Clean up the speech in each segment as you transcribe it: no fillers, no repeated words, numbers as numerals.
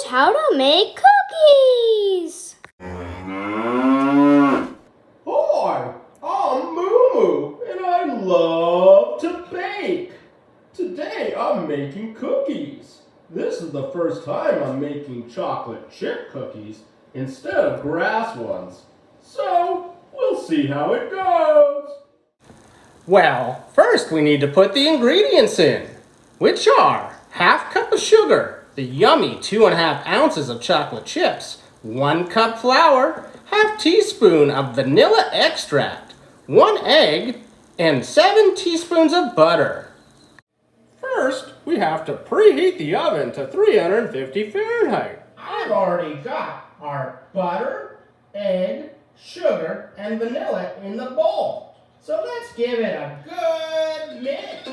knows how to make cookies. Hi, I'm Moo and I love to bake. Today I'm making cookies. This is the first time I'm making chocolate chip cookies instead of grass ones. So we'll see how it goes. Well, first we need to put the ingredients in, which are half cup of sugar, the yummy 2.5 ounces of chocolate chips, 1 cup flour, half teaspoon of vanilla extract, 1 egg, and 7 teaspoons of butter. First, we have to preheat the oven to 350 Fahrenheit. I've already got our butter, egg, sugar, and vanilla in the bowl. So let's give it a good mix.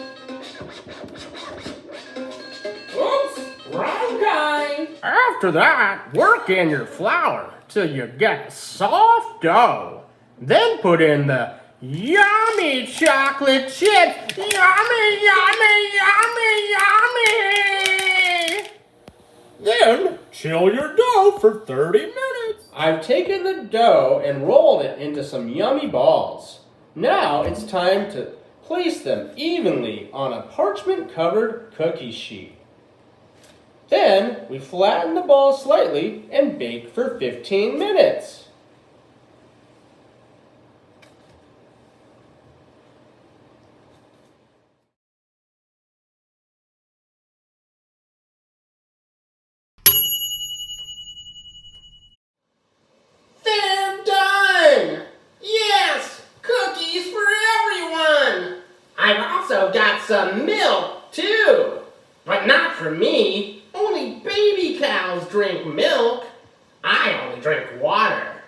Oops, wrong kind. After that, work in your flour till you get a soft dough. Then put in the yummy chocolate chips. Yummy, yummy, yummy, yummy! Then chill your dough for 30 minutes. I've taken the dough and rolled it into some yummy balls. Now it's time to place them evenly on a parchment-covered cookie sheet. Then we flatten the balls slightly and bake for 15 minutes. They're done! Yes! Cookies for everyone! I've also got some milk, too. But not for me. Only baby cows drink milk. I only drink water.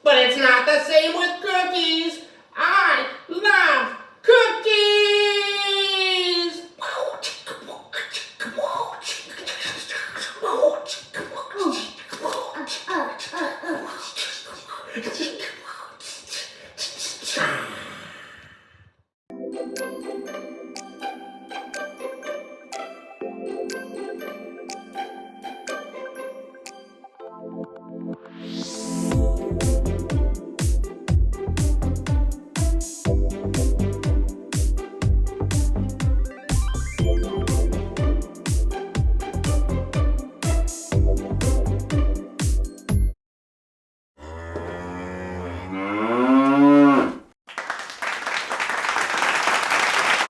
But it's not the same with cookies. I love